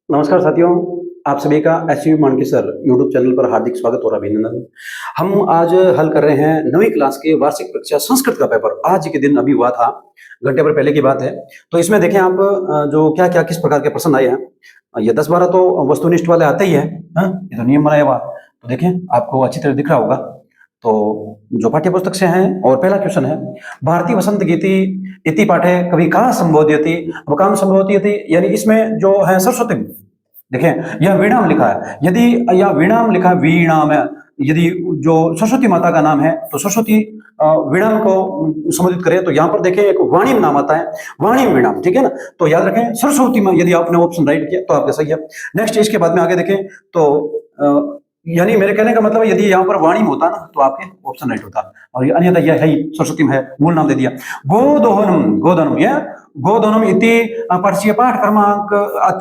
नमस्कार साथियों, आप सभी का एचयू मानके सर यूट्यूब चैनल पर हार्दिक स्वागत और अभिनंदन। हम आज हल कर रहे हैं 9वीं क्लास के वार्षिक परीक्षा संस्कृत का पेपर। आज के दिन अभी हुआ था, घंटे भर पहले की बात है। तो इसमें देखें आप जो क्या-क्या किस प्रकार के प्रश्न आए हैं। ये 10-12 तो वस्तुनिष्ठ वाले आते ही है, ये तो नियम बनाया हुआ। तो देखें आपको अच्छी तरह दिख रहा होगा। तो जो पाठ्य पुस्तक से हैं और पहला क्वेश्चन है, भारतीय वसंत गीति इति पाठे कवि कहाँ संबोध्यति वकाम संबोध्यति, यानी इसमें जो है सरस्वती, देखें यह वीणाम लिखा है। यदि यह वीणाम लिखा है, वीणाम है, यदि जो सरस्वती माता का नाम है तो सरस्वती वीणाम को संबोधित करें तो यहाँ पर देखें एक वाणिम नाम आता है, वाणिम वीणाम, ठीक है ना। तो याद रखें सरस्वती में, यदि आपने ऑप्शन राइट किया तो आपका सही है। नेक्स्ट इसके बाद में आगे देखें तो यानी मेरे कहने का मतलब यदि यहाँ पर वाणिम होता ना तो आपके ऑप्शन राइट होता, और अन्यथा यह है ही सरस्वती में है, मूल नाम दे दिया। गोदोहनम, गोदोहनम, यह गोदोहनम इति पर्चिय पाठ क्रमांक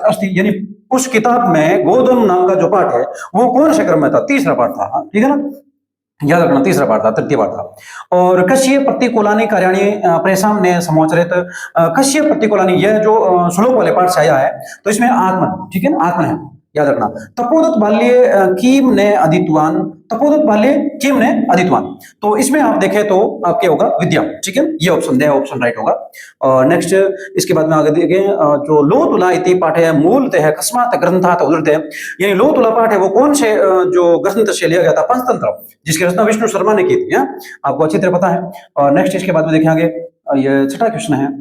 अस्ति, यानी उस किताब में गोदोहनम नाम का जो पाठ है वो कौन से क्रम में था? तीसरा पाठ था, हाँ, ठीक है ना, याद रखना तीसरा पाठ था, तृतीय पाठ था। और कश्य प्रतिकूलानी कार्याणि प्रेषाम ने समाचरित, कश्य प्रतिकूलानी यह जो श्लोक वाले पाठ से आया है, तो इसमें आत्मन, ठीक है ना, आत्मन है, याद रखना। तपोदत बाल्ये कीम ने अदितवान, तपोदत बाल्ये कीम ने अदितवान, तो इसमें आप देखें तो आपके होगा विद्या, ठीक है, ये ऑप्शन दे, ऑप्शन राइट होगा। और नेक्स्ट इसके बाद में आगे देखें जो लो तुला इति पाठ है मूलतः कस्मात ग्रंथात उद्धृत है, यानी लो तुला पाठ है वो कौन से जो ग्रंथ से लिया गया था? पंचतंत्र, जिसकी रचना विष्णु शर्मा ने की थी, आपको अच्छी तरह पता है। और नेक्स्ट इसके बाद में देखें आगे, ये छठा क्वेश्चन है,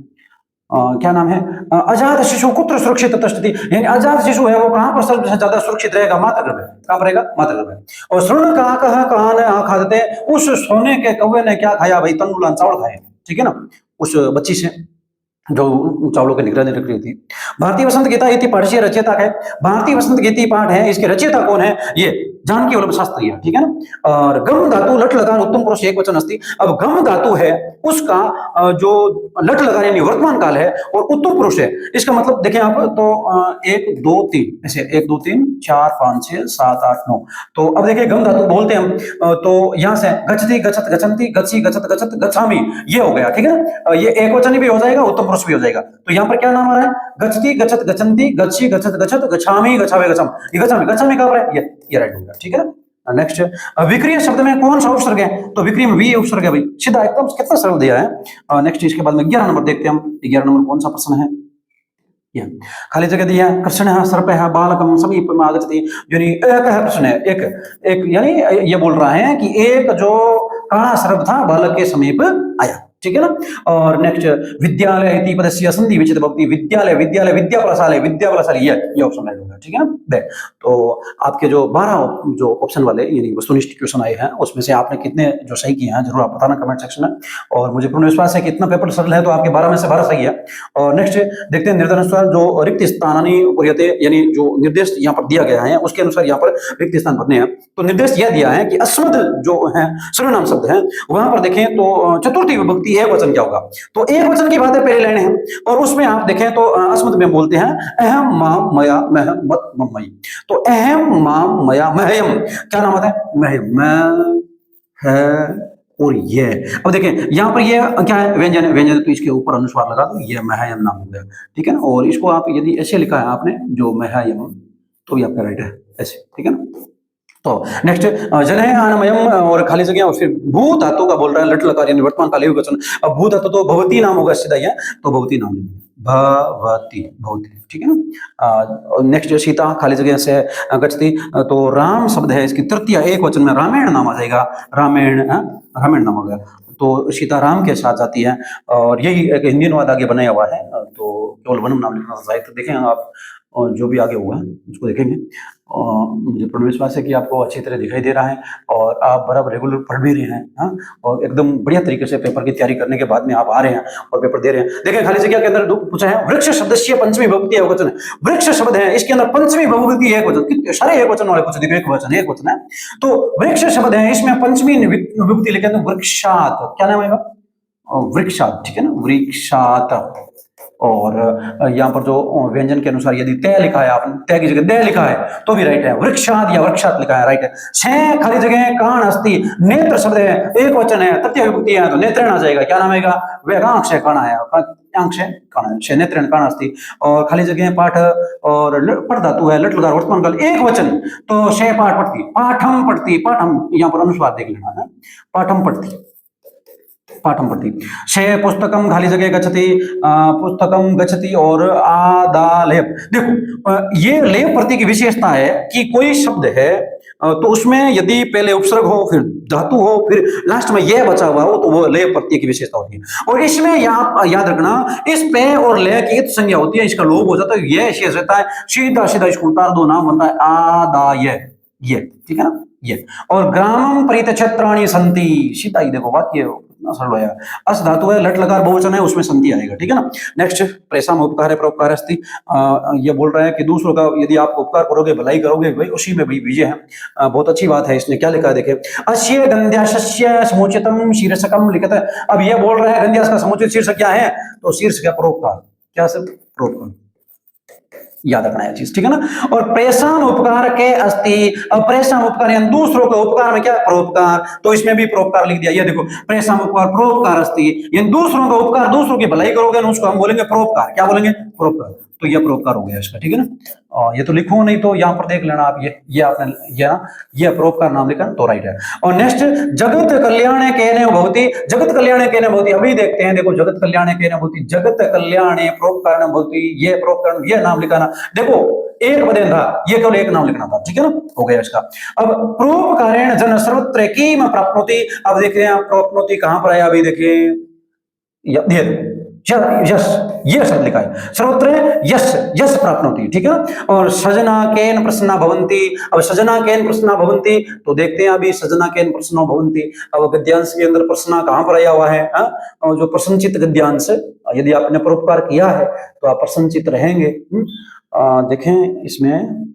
क्या नाम है? अजात शिशु कुत्र सुरक्षित तिष्ठति, यानी अजात शिशु है वो कहां पर सबसे ज्यादा सुरक्षित रहेगा? मातृगर्भ में। कहां पर रहेगा? मातृगर्भ में। और श्रवण कहा कहा कहां खाते, उस सोने के कौवे ने क्या खाया भाई? तंडुलान, चावल खाए, ठीक है ना, उस बच्ची से जो चावलों की निगरानी रख रही थी। भारतीय वसंत गीता इति पाठ से रचयिता है, भारतीय वसंत गीति पाठ है, इसके रचयिता कौन है? ये जानकी वल्लभ शास्त्री है, ठीक है ना। और गम धातु लट लगान उत्तम पुरुष एक वचन अस्ति, अब गम धातु है उसका जो लट लगा यानी वर्तमान काल है और उत्तम पुरुष है, इसका मतलब देखें आप तो 1 2 3 ऐसे 1 2 3 4 5 6 7 8 9, तो अब देखिए गम धातु बोलते हैं हम, तो यहां से गच्छति गच्छत गच्छन्ति गच्छी गच्छत गच्छत गच्छामि, ये हो गया, ठीक है ना। ये एक वचन भी हो जाएगा, उत्तम पुरुष भी हो जाएगा। तो यहाँ पर क्या नाम आ रहा है? गच्छति गच्छत गच्छन्ति गच्छी गच्छत गच्छत गच्छामि गच्छावे गच्छम, ये गच्छामि गच्छामि कहां पर है? ये राइट हो गया, ठीक है ना। नेक्स्ट विक्रिय शब्द में कौन सा उपसर्ग है? तो विक्रिय में वी उपसर्ग है भाई, सीधा एकदम, कितना सरल दिया है। नेक्स्ट इसके बाद में 11 नंबर देखते हैं हम, 11 नंबर कौन सा प्रश्न है? ये खाली जगह दिया है, कृष्ण सर्प है बालकम समीप आगच्छति, यानी एक है प्रश्न है, एक यानी ये बोल रहा है कि एक जो काला सर्प था बालक के समीप आया, ठीक है ना। और नेक्स्ट विद्यालय इति पदस्य संधि विचित भक्ति, विद्यालय विद्यालय विद्यापलशाले विद्यापलशाली, ये ऑप्शन राइट होगा, ठीक है ना। देख तो आपके जो 12 जो ऑप्शन वाले यानी वस्तुनिष्ठ क्वेश्चन आए हैं उसमें से आपने कितने जो सही किए हैं जरूर आप बताना कमेंट सेक्शन में, और मुझे पूर्ण विश्वास है कि इतना पेपर सरल है तो आपके 12 में से 12 सही है। और नेक्स्ट देखते हैं निर्देशानुसार जो रिक्त स्थानानि पूर्यते, यानी जो निर्देश यहाँ पर दिया गया है उसके अनुसार यहाँ पर रिक्त स्थान भरने हैं। तो निर्देश यह दिया है कि अस्मद जो है सर्वनाम शब्द है वहां पर देखें तो चतुर्थी विभक्ति एक वचन क्या होगा? तो एक वचन की बात है, पहली लाइन है, और उसमें आप देखें तो अस्मद में बोलते हैं अहम माम मया महम मत मम्मयी, तो अहम माम मया महयम, क्या नाम आता है? महयम, मैं है और ये। अब देखें यहाँ पर ये क्या है? व्यंजन है, व्यंजन तो इसके ऊपर अनुस्वार लगा दो, ये महयम नाम हो गया, ठीक है ना। और इसको आप यदि ऐसे लिखा है आपने जो महयम, तो भी आपका राइट है ऐसे, ठीक है ना। तो नेक्स्ट जलय आनमयम और खाली जगह, और फिर भू धातु का बोल रहा है, लट लकार यानी वर्तमान काल वचन। अब भू धातु तो भवती नाम होगा सीधा, ये तो भवती नाम, भवती भवती, ठीक है ना। नेक्स्ट सीता खाली जगह से गच्छति, तो राम शब्द है, इसकी तृतीय एक वचन में रामायण नाम आ जाएगा, रामायण रामायण नाम हो गया, तो सीता राम के साथ जाती है। और यही एक हिंदी अनुवाद आगे बनाया हुआ है, तो केवल वनम नाम लिखना साहित्य देखें आप, और जो भी आगे हुआ है उसको देखेंगे। और मुझे पूर्ण विश्वास है कि आपको अच्छी तरह दिखाई दे रहा है और आप बराबर रेगुलर पढ़ भी रहे हैं, हाँ, और एकदम बढ़िया तरीके से पेपर की तैयारी करने के बाद में आप आ रहे हैं और पेपर दे रहे हैं। देखें खाली जगह के अंदर पूछा है वृक्ष शब्द से पंचमी विभक्ति एक वचन है, वृक्ष शब्द है इसके अंदर पंचमी विभक्ति एक वचन, कितने सारे एक वचन वाले पूछ दिए, एक वचन है, तो वृक्ष शब्द है इसमें पंचमी विभक्ति लिखे तो वृक्षात, क्या नाम आएगा? वृक्षात, ठीक है ना, वृक्षात, और यहाँ पर जो व्यंजन के अनुसार यदि तय लिखा है, आपने तय की जगह दय लिखा है तो भी राइट है। वृक्षाद या वृक्षात लिखा है, राइट है। छह खाली जगह कान अस्ति, नेत्र शब्द है, एक वचन है, तृतीय विभक्ति है तो नेत्रेण आ जाएगा। क्या नाम आएगा? वेगांश है, काना है, अंश है, काना है, छह नेत्रेण कान अस्ति। और खाली जगह पाठ और पठ धातु है, लट लगा वर्तमान काल एक वचन तो छह पाठ पढ़ती, पाठम पढ़ती, पाठम यहाँ पर अनुस्वार देख लेना है, पाठम पढ़ती, पाठम पढ़ती। छह पुस्तकम खाली जगह गच्छति, पुस्तकम गच्छति और आदालेप। देखो ये लेप प्रत्यय की विशेषता है कि कोई शब्द है तो उसमें यदि पहले उपसर्ग हो, फिर धातु हो, फिर लास्ट में यह बचा हुआ हो तो वो लेप प्रत्यय की विशेषता होती है। और इसमें याद रखना, इस पे और ले की इत संज्ञा होती है, इसका लोप हो जाता है, यह शेष रहता है, सीधा सीधा इसको उतार दो, नाम बनता है आदाय, ये ठीक है ना, ये। और ग्रामम परित क्षेत्राणि संति, सीधा ही देखो वाक्य सरल है। अस धातु है, लट लकार बहुवचन है, उसमें संति आएगा, ठीक है ना। नेक्स्ट प्रेषाम उपकार है, परोपकार अस्ति। ये बोल रहा है कि दूसरों का यदि आप उपकार करोगे, भलाई करोगे, भाई उसी में भी विजय है। बहुत अच्छी बात है। इसने क्या लिखा है देखे, अस्य गंध्यास्य समुचितम शीर्षकम लिखता है। अब ये बोल रहा है गंध्यास का समुचित शीर्षक क्या है, तो शीर्षक है परोपकार। क्या सब? परोपकार, याद रखना है चीज, ठीक है ना। और प्रेषण उपकार के अस्ति, अब प्रेषण उपकार यानी दूसरों के उपकार में क्या? परोपकार, तो इसमें भी परोपकार लिख दिया। ये देखो प्रेषण उपकार परोपकार अस्ति, यानी दूसरों का उपकार, दूसरों की भलाई करोगे ना, उसको हम बोलेंगे परोपकार। क्या बोलेंगे? परोपकार। तो ये परोपकार हो गया इसका, ठीक है ना। और ये तो लिखो नहीं तो यहाँ पर देख लेना आप, ये आपने ये परोपकार नाम लिखा तो राइट है। और नेक्स्ट जगत कल्याण केने भवति, जगत कल्याण केने भवति, अभी देखते हैं, देखो जगत कल्याण केने भवति, जगत कल्याण परोपकार भवति, ये परोपकार, ये नाम लिखाना। देखो एक पदेन था, ये केवल एक नाम लिखना था, ठीक है ना, हो गया इसका। अब परोपकारेण जन सर्वत्र किम प्राप्नोति, अब देखते हैं प्राप्नोति कहां पर आया, अभी देखिए यश, ये शब्द लिखा है, सर्वत्र यश, यश प्राप्नोति, ठीक है ना। और सजना केन प्रसन्ना भवन्ति, अब सजना केन प्रसन्ना भवन्ति, तो देखते हैं अभी सजना केन प्रसन्नो भवन्ति। अब गद्यांश के अंदर प्रसन्ना कहां पर आया हुआ है? और जो प्रसन्नचित गद्यांश, यदि आपने परोपकार किया है तो आप प्रसन्नचित रहेंगे। देखें इसमें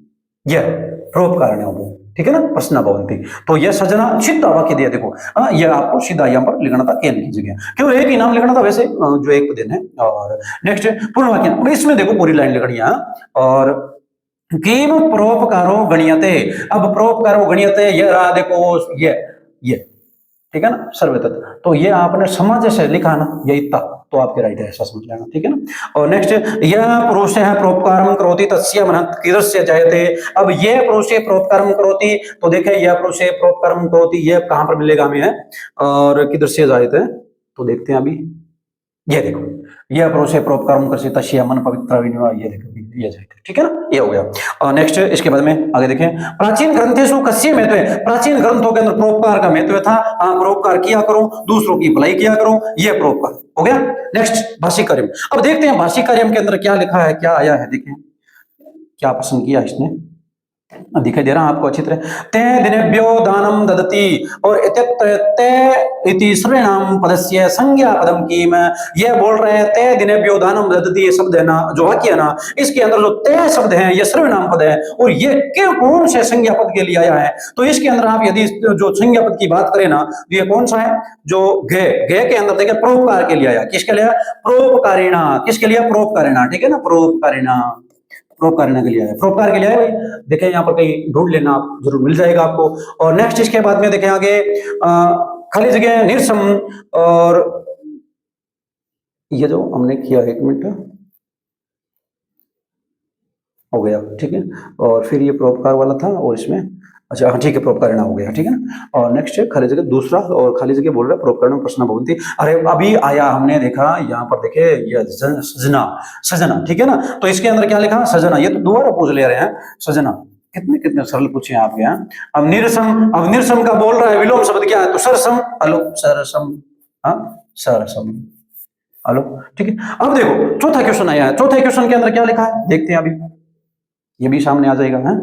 यह परोपकार है, ठीक है ना, प्रसन्ना भवन्ति। तो यह सजना सीधा वाक्य दिया, देखो यह आपको सीधा यहाँ पर लिखना था, केन की जगह, क्यों एक ही नाम लिखना था वैसे, जो एक पदेन है। और नेक्स्ट पूर्ण वाक्य, इसमें देखो पूरी लाइन लिखनी है। और किम परोपकारो गणीयते, अब परोपकारो गणीयते ये रहा, देखो ये ठीक है ना, सर्वतत्, तो ये आपने समझ से लिखा ना, ये इतना तो आपके राइट है, ऐसा समझ लेना, ठीक है ना। और नेक्स्ट, यह पुरुष है परोपकारम करोति तस्य मनः कीदृश्य जायते, अब ये पुरुष परोपकारम करोति, तो देखें यह पुरुष परोपकारम करोति, ये कहां पर मिलेगा हमें है, और कीदृश्य जायते, तो देखते हैं अभी, ये देखो यह पुरुष परोपकारम करते तस्य मन पवित्र विनिवा, ये देखो ये जायते, ठीक है ना, ये हो गया। और नेक्स्ट इसके बाद में आगे देखें, प्राचीन ग्रंथेषु कस्य महत्व है, प्राचीन ग्रंथों के अंदर परोपकार का महत्व था। परोपकार किया करो, दूसरों की भलाई किया करो, ये परोपकार हो गया। नेक्स्ट भाषिकार्यम, अब देखते हैं भाषिकार्यम के अंदर क्या लिखा है, क्या आया है, देखें क्या पसंद किया इसने, दिखाई दे रहा आपको अच्छी तरह। ते दिनेभ्यो दानम ददति, और इति सर्वनाम पदस्य संज्ञा पदम कीम, ये बोल रहे हैं ते दिनेभ्यो दानम ददति, ये शब्द है ना, जो वाक्य है ना, इसके अंदर जो ते शब्द है ये सर्वनाम पद है, और ये क्यों कौन से संज्ञा पद के लिए आया है, तो इसके अंदर आप यदि जो संज्ञा पद की बात करें ना, तो ये कौन सा है, जो गे के अंदर देखें परोपकार के लिए आया, किसके लिए? परोपकारिणा, किसके लिए? परोपकारिणा, ठीक है ना, परोपकारिणा, परोपकार के लिए है, परोपकार के लिए है भाई। देखें यहाँ पर कहीं ढूंढ लेना, आप जरूर मिल जाएगा आपको। और नेक्स्ट इसके बाद में देखें आगे, खाली जगह निरसम, और ये जो हमने किया, एक मिनट हो गया, ठीक है। और फिर ये परोपकार वाला था, और इसमें अच्छा हाँ ठीक है, परोपकार हो गया, ठीक है ना। और नेक्स्ट खाली जगह दूसरा, और खाली जगह बोल रहा है परोपकार प्रश्न भवन्ति। अरे अभी आया, हमने देखा यहाँ पर देखे ये सजना, सजना, ठीक है ना, तो इसके अंदर क्या लिखा? सजना, ये तो दोबारा पूछ ले रहे हैं, सजना, कितने कितने सरल पूछे आपके यहाँ। अब निरसम, अब निरसम का बोल रहा है विलोम शब्द क्या है, तो सरसम, हेलो सरसम, हाँ सरसम, हेलो, ठीक है। अब देखो चौथा क्वेश्चन आया है, चौथे क्वेश्चन के अंदर क्या लिखा है देखते हैं अभी, ये भी सामने आ जाएगा, है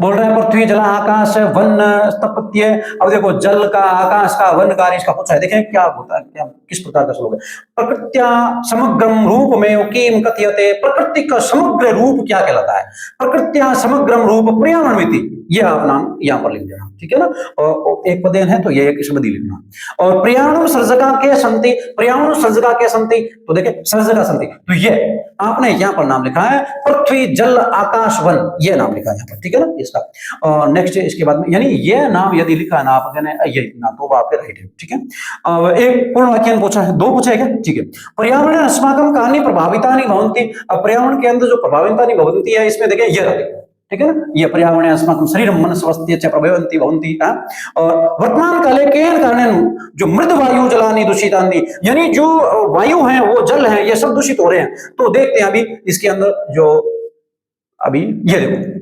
बोल रहे हैं पृथ्वी जल आकाश वन स्थापत्य। अब देखो जल का, आकाश का, वन का, इसका पूछा है, देखें क्या होता है, क्या किस प्रकार का श्लोक है। प्रकृत्या समग्रम रूप में किम कथ्यते, प्रकृति का समग्र रूप क्या कहलाता है? प्रकृत्या समग्रम रूप पर्यावरणमिति, ये आप नाम यहाँ पर लिख देना, ठीक है ना। और एक पदेन है तो ये एक शब्द ही लिखना। और पर्यावरण सर्जका के संति, पर्यावरण सर्जका के संति, तो देखे सर्जका संति, तो ये आपने यहाँ पर नाम लिखा है पृथ्वी जल आकाश वन, ये नाम लिखा है यहाँ पर, ठीक है ना इसका। और नेक्स्ट इसके बाद में, यानी ये नाम यदि लिखा है ना आपने ये ना, तो वो आपके राइट है, ठीक है। एक पूर्ण वाक्य पूछा है, दो पूछा है क्या, ठीक है। पर्यावरण अस्माकं कानि प्रभावितानि भवन्ति, अब पर्यावरण के अंदर जो प्रभावितानि भवन्ति है, इसमें देखें ये रहे, ठीक है ना। ये पर्यावरण अस्माकं शरीरं मनस्वस्ति च प्रभवन्ति भवन्ति। और वर्तमान काले केन कारणेन जो मृद वायु जलानि दूषितानि, यानी जो वायु है वो जल है ये सब दूषित हो रहे हैं। तो देखते हैं अभी इसके अंदर जो अभी ये देखो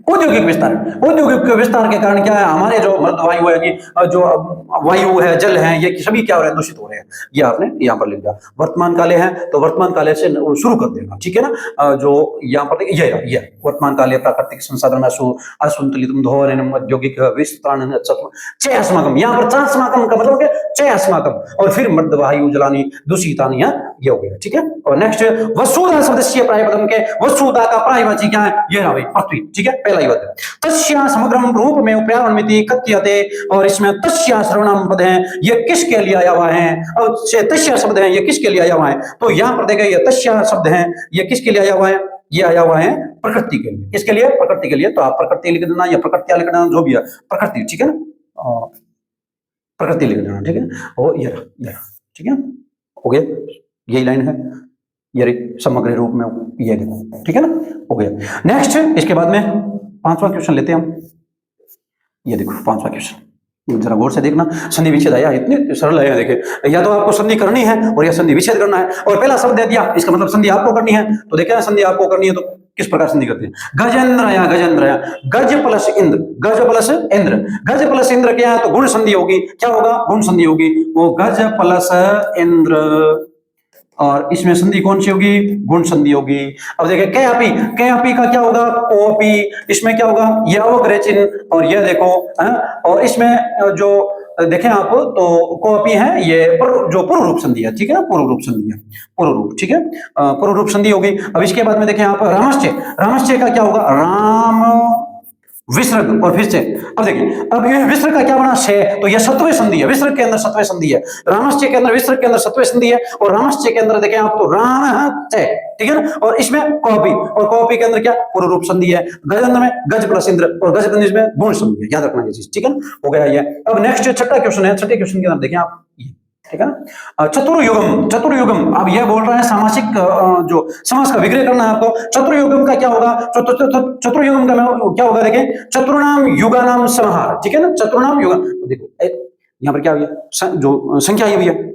औद्योगिक विस्तार, औद्योगिक विस्तार के कारण क्या है, हमारे जो मृद वायु है, जो वायु है, जल है, ये सभी क्या हो रहे हैं, दूषित हो रहे हैं। ये आपने यहाँ पर लिख दिया। वर्तमान काले है तो वर्तमान काले से शुरू कर देना, ठीक है ना। जो यहाँ पर ये वर्तमान काले प्राकृतिक संसाधन असंतुलितम धोरणम औद्योगिक विस्तारण चयास्माकम, यहाँ पर चास्माकम का मतलब चयास्माकम, और फिर मृद वायु जलानी दूषितानि, ये हो गया, ठीक है। और नेक्स्ट वसुधा शब्द से प्रायपदम के वसुधा का प्रायवाची क्या है, ये रहा भाई पृथ्वी, ठीक है, पहला ही पद। तस्या समग्रम रूप में पर्यावरणमिति कथ्यते, और इसमें तस्या सर्वनाम पद है, ये किसके लिए आया हुआ है, और तस्या शब्द है, ये किसके लिए आया हुआ है, तो यहां पर देखिए ये तस्या शब्द है, ये किसके लिए आया हुआ है, ये आया हुआ है प्रकृति के लिए। किसके लिए, प्रकृति के लिए। तो आप प्रकृति लिख देना या प्रकृति लिख देना, जो भी है प्रकृति, ठीक है ना, प्रकृति लिख देना, ठीक है। और ये ठीक है, हो गया, यही लाइन है, ये समग्र रूप में ये देखो, ठीक है ना, हो गया। नेक्स्ट इसके बाद में पांचवा क्वेश्चन लेते हैं हम, ये देखो पांचवा क्वेश्चन, जरा गौर से देखना। संधि विच्छेद आया, इतने सरल है, देखे या तो आपको संधि करनी है और या संधि विच्छेद करना है, और पहला शब्द दे दिया, इसका मतलब संधि आपको करनी है। तो देखे संधि आपको करनी है तो किस प्रकार संधि करते हैं, गजेंद्रया गजेंद्रया, गज प्लस इंद्र, गज प्लस इंद्र, गज प्लस इंद्र क्या है, तो गुण संधि होगी, क्या होगा, गुण संधि होगी, वो गज प्लस इंद्र, और इसमें संधि कौन सी होगी, गुण संधि होगी। अब देखिए कैपी, कैपी का क्या होगा, कोपी, इसमें क्या होगा, ये अवग्रह चिन्ह, और ये देखो और इसमें जो देखें आप तो कोपी है, ये जो पूर्व रूप संधि है, ठीक है ना, पूर्व रूप संधि है, पूर्व रूप, ठीक है, पूर्व रूप संधि होगी। अब इसके बाद में देखें आप रामश्चय, रामश्चय का क्या होगा, राम विसर्ग, और फिर से अब देखिए, अब ये विसर्ग का क्या बना, से, तो ये सत्वे संधि है, विसर्ग के अंदर सत्वे संधि है, रामश्चय के अंदर, विसर्ग के अंदर सत्वे संधि है, और रामश्चय के अंदर देखें आप तो राम, ठीक है ना, और इसमें कॉपी, और कॉपी के अंदर क्या, पूर्व रूप संधि है, गजेंद्र में गज प्लस इंद्र, और गज प्लस में गुण संधि है, याद रखना ये चीज, ठीक है ना, हो गया ये। अब नेक्स्ट छठा क्वेश्चन है, छठे क्वेश्चन के अंदर देखें आप, ठीक है ना, चतुर्युगम, चतुर्युगम, अब यह बोल रहा है सामासिक जो समास का विग्रह करना है आपको। चतुर्युगम का क्या होगा, चतुर्युगम का क्या होगा, देखिए चतुर्नाम युगानाम समाहार, ठीक है ना, चतुर्नाम युग, देखो यहाँ पर क्या हुआ, जो संख्या ये भी है,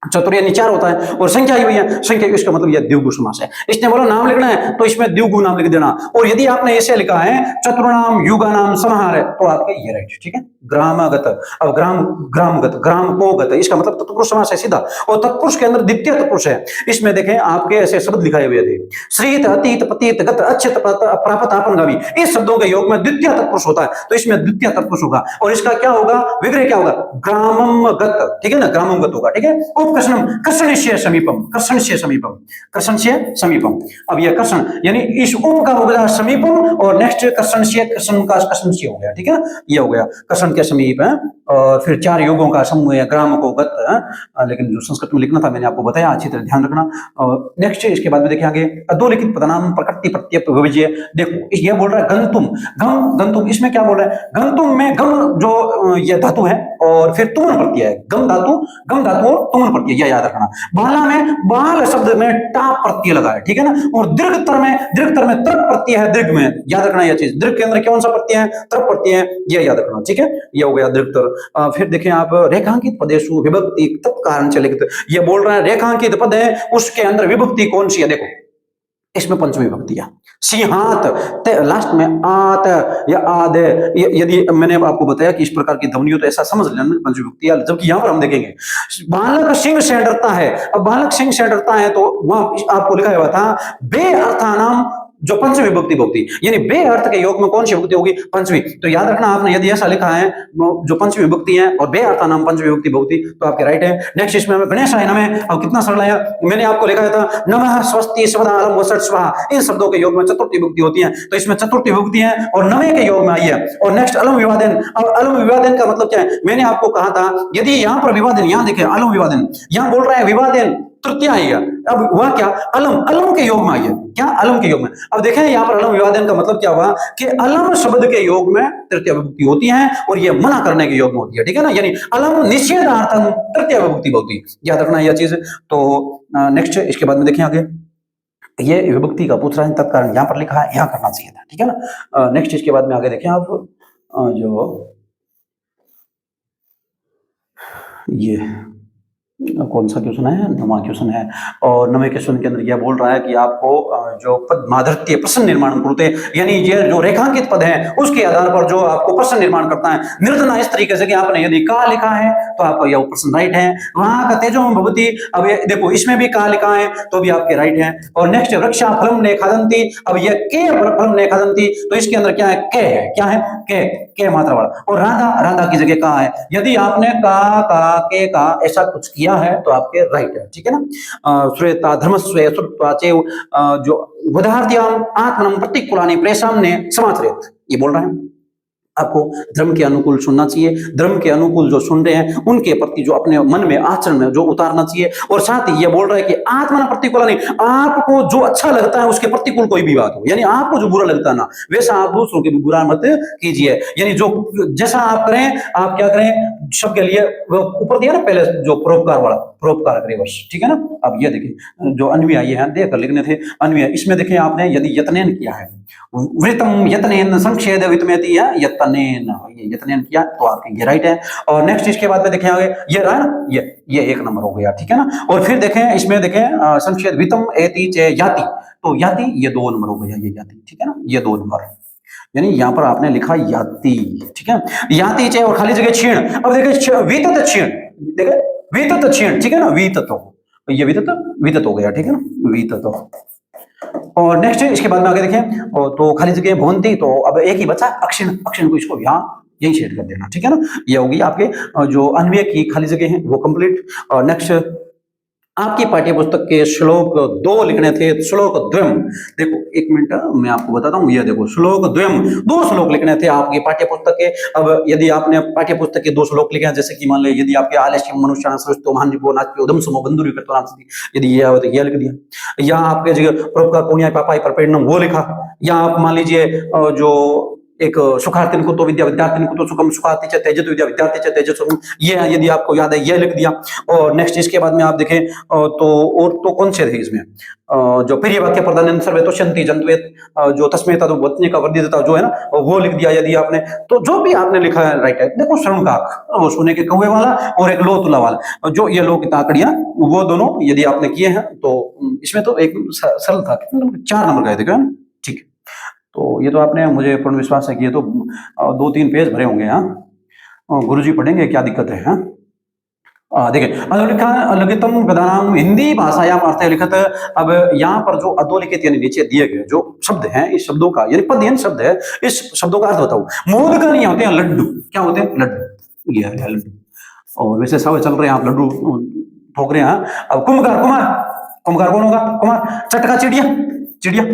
चतुर यानी चार होता है, और संख्या ही भैया, संख्या इसका मतलब यह द्विगु समास है। इसने बोला नाम लिखना है तो इसमें द्विगु नाम लिख देना, और यदि आपने ऐसे लिखा है चतुर्नाम युगानाम समाहार है तो आपके ये राइट, ठीक है। ग्रामगत, अब ग्रामगत, ग्राम को गत, इसका मतलब तत्पुरुष समास है सीधा, और तत्पुरुष के अंदर द्वितीय तत्पुरुष है। इसमें देखें आपके ऐसे शब्द लिखाए हुए थे, श्रीत, अतीत, पतीत, गत, अच्छत, प्राप्त, आपनगामी, इस शब्दों के योग में द्वितीय तत्पुरुष होता है, तो इसमें द्वितीय तत्पुरुष होगा, और इसका क्या होगा, विग्रह क्या होगा, ग्रामगत, ठीक है ना, ग्रामगत होगा, ठीक है। उपकर्षणम, कर्षणस्य समीपम, कर्षणस्य समीपम, कर्षणस्य समीपम, अब यह कर्षण यानी इस उप का हो गया समीपम, और नेक्स्ट कर्षणस्य, कर्षण का कर्षणस्य हो गया, ठीक है, ये हो गया कर्षण के समीप है, और फिर चार युगों का समूह है, ग्राम को गत है, लेकिन जो संस्कृत में लिखना था मैंने आपको बताया, अच्छी तरह ध्यान रखना। और नेक्स्ट इसके बाद में देखें आगे, अधोलिखित पदनाम प्रकृति प्रत्यय विजय, देखो ये बोल रहा है गंतुम, गम, गंतुम, इसमें क्या बोल रहा है, गंतुम में गम जो ये धातु है, और फिर तुमन प्रत्यय है, गम धातु और तुमन प्रत्यय, यह याद रखना। बाला में बाल शब्द में टा प्रत्यय लगा है, ठीक है ना, और दीर्घतर में त्रप प्रत्यय है, दीर्घ में, याद रखना यह चीज, दीर्घ के अंदर कौन सा प्रत्यय है, त्रप प्रत्यय है, यह याद रखना, ठीक है, यह हो गया दीर्घतर। फिर देखें आप रेखांकित पदेशु विभक्ति तत्कारण चलित, ये बोल रहा है रेखांकित पद है उसके अंदर विभक्ति कौन सी है, देखो इसमें पंचमी विभक्ति है, सिंहात, लास्ट में आत या आद, यदि मैंने आपको बताया कि इस प्रकार की ध्वनि हो तो ऐसा समझ लेना पंचमी विभक्ति, जबकि यहाँ पर हम देखेंगे बालक सिंह से डरता है, अब बालक सिंह से डरता है तो वहां आपको लिखा हुआ था बे अर्थानाम जो पंचमी विभक्ति होगी, यानी बे अर्थ के योग में कौन सी विभक्ति होगी? पंचमी। तो याद रखना आपने, यदि ऐसा लिखा है जो पंचमी विभक्ति है और बे अर्थ नाम पंचमी विभक्ति होगी तो आपके राइट है। नेक्स्ट इसमें गणेशाय नमः, अब कितना सरल है, मैंने आपको लिखा था नमः स्वस्ति स्वदालम वसट स्वाहा, इन शब्दों के योग में चतुर्थी विभक्ति होती है, तो इसमें चतुर्थी विभक्ति है और नमः के योग में आई है। और नेक्स्ट अलम विवादन, अब अलम विवादन का मतलब क्या है? मैंने आपको कहा था यदि यहाँ पर विवादन, यहाँ देखें अलम विवादन, यहाँ बोल रहा है विवादन तृतीया आई है, अब हुआ क्या? अलम, अलम के योग में आई है, क्या? अलम के योग में। अब देखें यहाँ पर अलम विवादन का मतलब क्या हुआ कि अलम शब्द के योग में तृतीय विभक्ति होती है और ये मना करने के योग में होती है, ठीक है ना, यानी अलम निषेधार्थम तृतीय विभक्ति होती है, याद रखना यह चीज। तो नेक्स्ट इसके बाद में देखें आगे, ये विभक्ति का पूछ रहा है तत्कारण यहाँ पर लिखा है, यहाँ करना चाहिए था, ठीक है ना। नेक्स्ट इसके बाद में आगे देखें आप, जो ये कौन सा क्वेश्चन है? नवा क्वेश्चन है। और नवे क्वेश्चन के अंदर यह बोल रहा है कि आपको जो पद माधृत्य प्रश्न निर्माण करते हैं, यानी ये जो रेखांकित पद है उसके आधार पर जो आपको प्रश्न निर्माण करता है, निर्धना इस तरीके से कि आपने यदि का लिखा है तो आपका यह प्रश्न राइट है। वहां का तेजो भवती, अब ये देखो इसमें भी का लिखा है तो भी आपके राइट है। और नेक्स्ट वृक्षा फलम ने खादंती, अब ये के फलम ने खादंती, तो इसके अंदर क्या है? के है, क्या है? के मात्रा वाला। और राधा, राधा की जगह का है, यदि आपने का के का ऐसा कुछ किया है तो आपके राइट है, ठीक है ना। श्वेता धर्मस्वे श्रुत्वाचे जो वधार्थ्याम आत्मनम प्रतिकूलानि प्रेषाम ने समाचरेत, ये बोल रहे हैं आपको धर्म के अनुकूल सुनना चाहिए, धर्म के अनुकूल जो सुन रहे हैं उनके प्रति जो अपने मन में आचरण में जो उतारना चाहिए। और साथ ही ये बोल रहा है कि आत्मना प्रतिकूल नहीं, आपको जो अच्छा लगता है उसके प्रतिकूल कोई भी बात हो, यानी आपको जो बुरा लगता है ना वैसा आप दूसरों के भी बुरा मत कीजिए, यानी जो जैसा आप करें आप क्या करें सबके लिए, ऊपर दिया ना पहले जो परोपकार वाला, परोपकार करें बस, ठीक है ना। अब ये देखिए जो अन्वय आई है देख लिखने थे अन्वय, इसमें देखें आपने यदि यत्नेन किया है, वृतम यत्नेन संक्षेद वितमेति या यत्नेन, ये यत्नेन किया तो आपके ये राइट है। और नेक्स्ट इसके बाद में देखें आगे, ये रहा ना, ये एक नंबर हो गया, ठीक है ना। और फिर देखें इसमें देखें संक्षेद वितम एति चे याति, तो याति ये 2 नंबर हो गया, ये याति, ठीक है ना, ये 2 नंबर, यानी यहाँ पर आपने लिखा याति, ठीक है, याति चे और खाली जगह क्षीण। अब देखें वितत क्षीण, देखें वितत क्षीण, ठीक है ना, वितत, ये वितत हो गया, ठीक है ना, वितत। और नेक्स्ट इसके बाद में आगे देखें तो खाली जगह भवंती, तो अब एक ही बचा अक्षिण, अक्षिण को इसको यहाँ यही शेड कर देना, ठीक है ना। ये होगी आपके जो अन्वय की खाली जगह है वो कंप्लीट। और नेक्स्ट आपकी पाठ्य पुस्तक के श्लोक 2 लिखने थे, श्लोक द्वयम, देखो एक मिनट मैं आपको बताता हूँ, ये देखो श्लोक द्वयम 2 श्लोक लिखने थे आपकी पाठ्य पुस्तक के। अब यदि आपने पाठ्य पुस्तक के 2 श्लोक लिखे हैं, जैसे कि मान ले यदि आपके आलस्य मनुष्य सृष्टो महान जीवो नास्ति उदम समो बंधुरी करतो नास्ति, यदि ये हो तो ये लिख दिया, या आपके जगह परोपकार पुण्याय पापाय परपेड़नम वो लिखा, या आप मान लीजिए जो एक सुखार्थिन को तो विद्या विद्यार्थिन को तो सुखम सुखार्ति च तेजत विद्या विद्यार्थी च तेजत सुखम, ये यदि आपको याद है ये लिख दिया। और नेक्स्ट इसके बाद में आप देखें तो और तो कौन से थे इसमें जो प्रिय वाक्य प्रधान सर्वे तो शंति जंतवेत जो तस्मेता तो वत्नी का वर्धितता जो है ना वो लिख दिया यदि आपने, तो जो भी आपने लिखा है राइट है। देखो श्रवणकाक वो सोने के कौवे वाला और एक लो तुला वाला, जो ये लो की ताकड़ियां वो दोनों यदि आपने किए हैं तो इसमें तो एक सरल था, 4 नंबर गए थे, ठीक है। तो ये तो आपने मुझे पूर्ण विश्वास है कि ये तो 2-3 पेज भरे होंगे। हाँ गुरुजी पढ़ेंगे, क्या दिक्कत है। हाँ देखिए अधोलिखितम गदानाम हिंदी भाषायाम अर्थ लिखित। अब यहाँ पर जो अधोलिखित यानी नीचे दिए गए जो शब्द हैं, इस शब्दों का यानी पद शब्द है, इस शब्दों का अर्थ बताओ। मोदक नहीं होते हैं लड्डू, क्या होते हैं? लड्डू, ये है लड्डू। और वैसे सब चल रहे हैं आप लड्डू ठोक रहे हैं। अब कुम्भकार, कुम्भकार कौन होगा? कुमार। चटका चिड़िया, चिड़िया।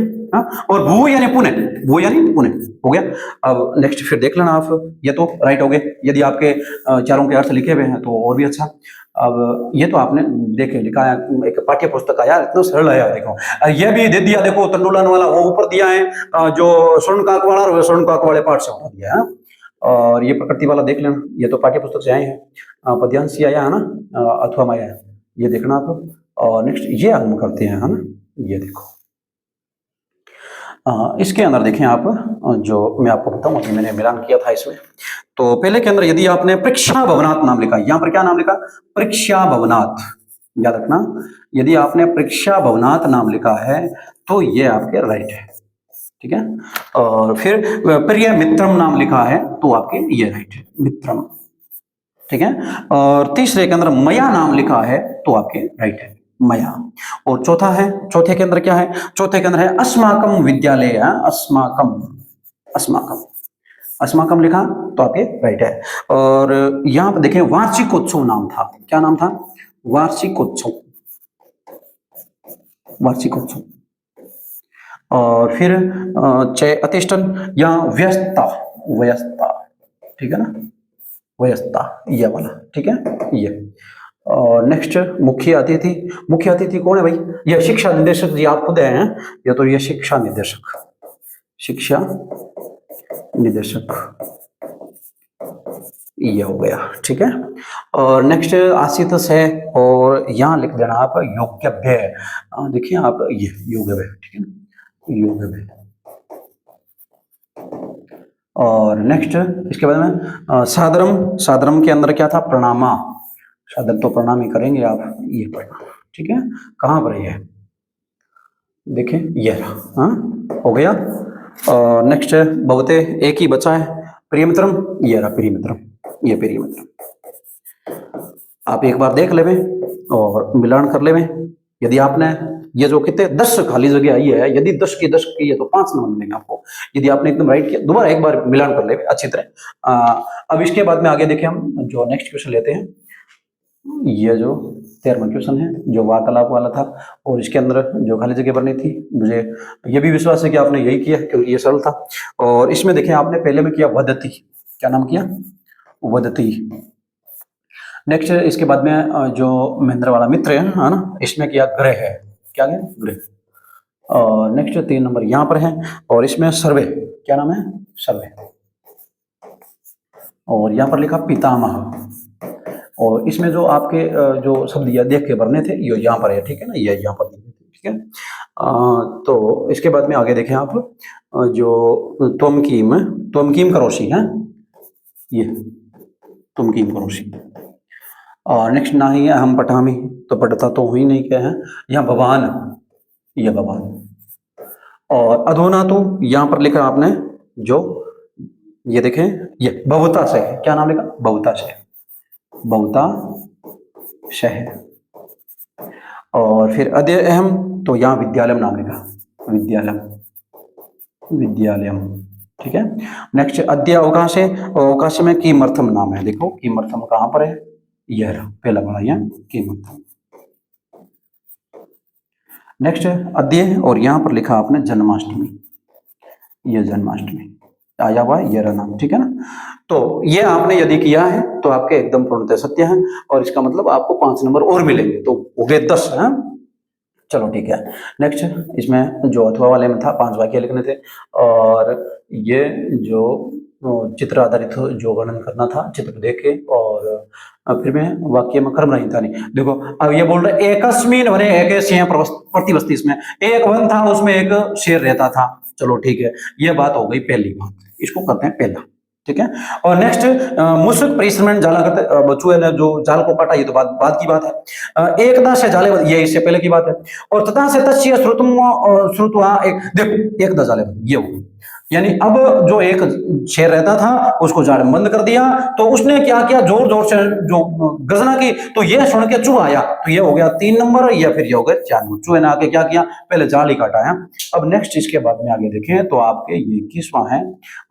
और भू यानी पुणे, भू यानी पुणे हो गया। अब नेक्स्ट फिर देख लेना आप, ये तो राइट हो गए। यदि आपके चारों के अर्थ लिखे हुए हैं तो और भी अच्छा। अब ये तो आपने देखे लिखा है, एक पाठ्य पुस्तक आया, इतना सरल है। देखो ये भी दे दिया, देखो तंडुलान वाला वो ऊपर दिया है, जो स्वर्णकाक वाला और स्वर्णकाक वाले पाठ से उठा दिया है। और ये प्रकृति वाला देख लेना, ये तो पाठ्य पुस्तक से आए हैं, पद्यांश आया है ना, अथवा में आया है, ये देखना आप। और नेक्स्ट ये हम करते हैं, है ना, ये देखो इसके अंदर देखें आप, जो मैं आपको बताऊं, अभी मैंने मिलान किया था इसमें। तो पहले के अंदर यदि आपने परीक्षा भवनाथ नाम लिखा, यहाँ पर क्या नाम लिखा? परीक्षा भवनाथ, याद रखना। यदि आपने परीक्षा भवनाथ नाम लिखा है तो ये आपके राइट है, ठीक है। और फिर प्रिय मित्रम नाम लिखा है तो आपके ये राइट है, मित्रम, ठीक है। और तीसरे के अंदर मया नाम लिखा है तो आपके राइट है, मया। और चौथा है, चौथे के अंदर क्या है, चौथे के अंदर है अस्माकम विद्यालय, अस्माकम, अस्माकम, अस्माकम लिखा तो आपके राइट है। और यहां पर देखें वार्षिकोत्सव नाम था, क्या नाम था, वार्षिकोत्सव, वार्षिकोत्सव। और फिर चय अतिष्ठन या व्यस्तता, व्यस्तता, ठीक है ना, व्यस्तता ये वाला, ठीक है ये। और नेक्स्ट मुख्य अतिथि, मुख्य अतिथि कौन है भाई, ये शिक्षा निदेशक जी आप खुद हैं, ये तो ये शिक्षा निदेशक, शिक्षा निदेशक ये हो गया, ठीक है। और नेक्स्ट आशीतस है, और यहां लिख देना आप योग्यव्य, देखिए आप ये योग्यव्य, ठीक है ना, योग्यव्य। और नेक्स्ट इसके बाद में सादरम, सादरम के अंदर क्या था, प्रणामा, सादर तो प्रणाम ही करेंगे आप, ये प्रणाम, ठीक है। कहां पर ये देखें, ये हाँ हो गया। और नेक्स्ट बहुते एक ही बचा है, प्रियमित्रम, ये रहा प्रियमित्रम, ये प्रियमित्रम। आप एक बार देख लेवे और मिलान कर लेवे। यदि आपने ये जो कितने 10 खाली जगह आई है, यदि 10 की 10 की है तो 5 नंबर मिलेंगे आपको। यदि आपने एकदम राइट किया, दोबारा एक बार मिलान कर ले अच्छी तरह। अब इसके बाद में आगे देखें, हम जो नेक्स्ट क्वेश्चन लेते हैं, ये जो 13वां क्वेश्चन है जो वार्तालाप वाला था, और इसके अंदर जो खाली जगह भरनी थी, मुझे ये भी विश्वास है कि आपने यही किया क्योंकि ये सरल था। और इसमें देखें आपने पहले में किया वदती, क्या नाम किया, वदती। नेक्स्ट इसके बाद में जो महेंद्र वाला मित्र है ना, इसमें किया ग्रह है, क्या है ग्रह। और नेक्स्ट 3 नंबर यहाँ पर है, और इसमें सर्वे, क्या नाम है, सर्वे। और यहाँ पर लिखा पितामह। और इसमें जो आपके जो शब्द यह देख के भरने थे, ये यहाँ पर है, ठीक है ना, ये यहाँ पर, ठीक है। तो इसके बाद में आगे देखें आप, जो त्वमकीम, त्वमकीम करोशी है, ये त्वमकीम करोशी। और नेक्स्ट ना ही हम पठामी, तो पढ़ता तो ही नहीं क्या है, यहाँ भगवान, यह भगवान। और अधोना तो यहाँ पर लिखा आपने जो ये देखें, ये बहुता से, क्या नाम लिखा, बहुता से, बहुता शह। और फिर अद्य अहम, तो यहाँ विद्यालयम नाम लिखा, विद्यालयम, विद्यालयम, ठीक है। नेक्स्ट अद्य अवकाश है, अवकाश में किमर्थम नाम है, देखो किमर्थम कहां पर है, यह रहा पहला बड़ा यहाँ किमर्थम। नेक्स्ट अद्य, और यहाँ पर लिखा आपने जन्माष्टमी, यह जन्माष्टमी आया हुआ ये रहा नाम, ठीक है ना। तो ये आपने यदि किया है तो आपके एकदम पूर्णतः सत्य है, और इसका मतलब आपको 5 नंबर और मिलेंगे, तो हो गए 10 है। चलो ठीक है। नेक्स्ट इसमें जो अथवा वाले में था 5 वाक्य लिखने थे, और ये जो चित्र आधारित जो वर्णन करना था, चित्र देख के, और फिर में वाक्य में कर्म नहीं था नहीं। देखो अब ये बोल रहे एकस्मिन वने एक प्रतिवस्ती, इसमें एक वन था, उसमें एक शेर रहता था। चलो ठीक है, ये बात हो गई पहली बात, इसको करते हैं पहला, ठीक है। और नेक्स्ट मुश्क परिश्रमण जाला करते, बच्चों ने जो जाल को काटा, ये तो बात की बात है। एकदा से जाले, ये इससे पहले की बात है। और तथा से तस्य श्रुतवा, एक देखो एकदा जाले, ये हो, यानी अब जो एक शेर रहता था उसको जाल में बंद कर दिया, तो उसने क्या किया, जोर जोर से जो गर्जना की, तो ये सुन के चूहा आया, तो ये हो गया 3 नंबर, या फिर ये हो गया 4 नंबर। चूहे ने आके क्या किया, पहले जाल ही काटा है। अब नेक्स्ट इसके बाद में आगे देखें तो आपके ये 21वां है,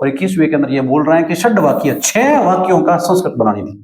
और 21वें के अंदर ये बोल रहे हैं कि षड वाक्य, 6 वाक्यों का संस्कृत बनानी थी।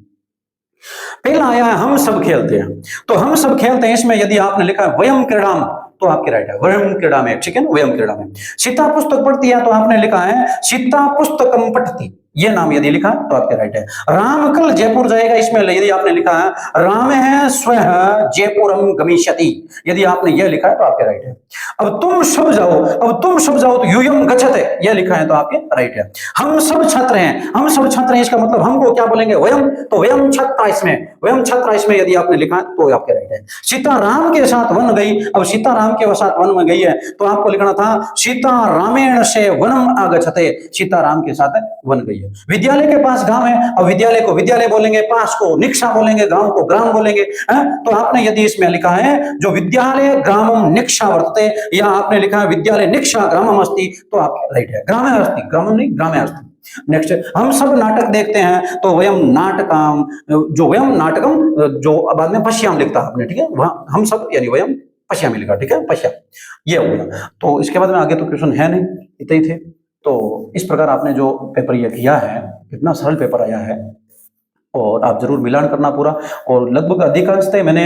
पहला आया है हम सब खेलते हैं, तो हम सब खेलते हैं, इसमें यदि आपने लिखा है वयम क्रीडाम, तो आपके राइट है, वयम क्रीडा में, ठीक है ना, वयम क्रीडा में। सीता पुस्तक पढ़ती है, तो आपने लिखा है सीता पुस्तकम पठती, ये नाम यदि लिखा तो आपके राइट है। राम कल जयपुर जाएगा, इसमें यदि आपने लिखा है राम है स्वयं जयपुरम गमिष्यति, यदि आपने यह लिखा है तो आपके राइट है। अब तुम सब जाओ, अब तुम सब जाओ तो यूयम गच्छते, यह लिखा है तो आपके राइट है। हम सब छात्र हैं, हम सब छात्र हैं, इसका मतलब हमको क्या बोलेंगे, वयम, तो वयम छात्रा, इसमें वयम छात्रा, इसमें यदि आपने लिखा है तो आपके राइट है। सीता राम के साथ वन गई, अब सीता राम के साथ वन में गई है, तो आपको लिखना था सीता रामेण से वनम आगच्छते, सीता राम के साथ वन गई। है। विद्यालय के पास गांव है, और विद्यालय को विद्यालय बोलेंगे, पास को निक्षा बोलेंगे, गांव को ग्राम बोलेंगे। तो आपने यदि इसमें लिखा है जो विद्यालय ग्रामम निक्षा वर्तते, या आपने लिखा है विद्यालय निक्षा ग्रामम अस्ति, तो आप राइट है। ग्रामे अस्ति, ग्रामम नहीं, ग्रामे अस्ति। नेक्स्ट, हम सब नाटक देखते हैं, तो वयम नाटकम, जो वयम नाटकम, जो बाद में पश्याम लिखता है आपने, ठीक है, वहां हम सब यानी वयम पश्यामी लिखा, ठीक है, पश्याम, ये हो गया। तो इसके बाद में आगे तो क्वेश्चन है नहीं, इतने ही थे। तो इस प्रकार आपने जो पेपर ये किया है, कितना सरल पेपर आया है, और आप जरूर मिलान करना पूरा। और लगभग अधिकांशतः मैंने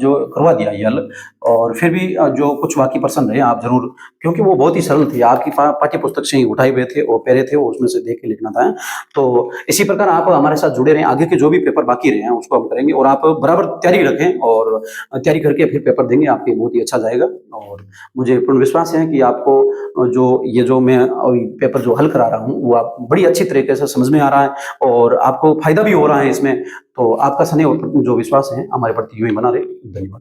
जो करवा दिया ये हल, और फिर भी जो कुछ बाकी प्रश्न रहे आप जरूर, क्योंकि वो बहुत ही सरल थे, आपकी पाठ्य पुस्तक से ही उठाए हुए थे और पहले थे, वो उसमें से देख के लिखना था। तो इसी प्रकार आप हमारे साथ जुड़े रहें, आगे के जो भी पेपर बाकी रहे हैं उसको हम करेंगे, और आप बराबर तैयारी रखें, और तैयारी करके फिर पेपर देंगे, आपके बहुत ही अच्छा जाएगा। और मुझे पूर्ण विश्वास है कि आपको जो मैं पेपर जो हल करा रहा हूँ वो आप बड़ी अच्छी तरीके से समझ में आ रहा है, और आपको फायदा भी हो रहा है इसमें। तो आपका स्नेह और जो विश्वास है हमारे प्रति यूं ही बना रहे। धन्यवाद।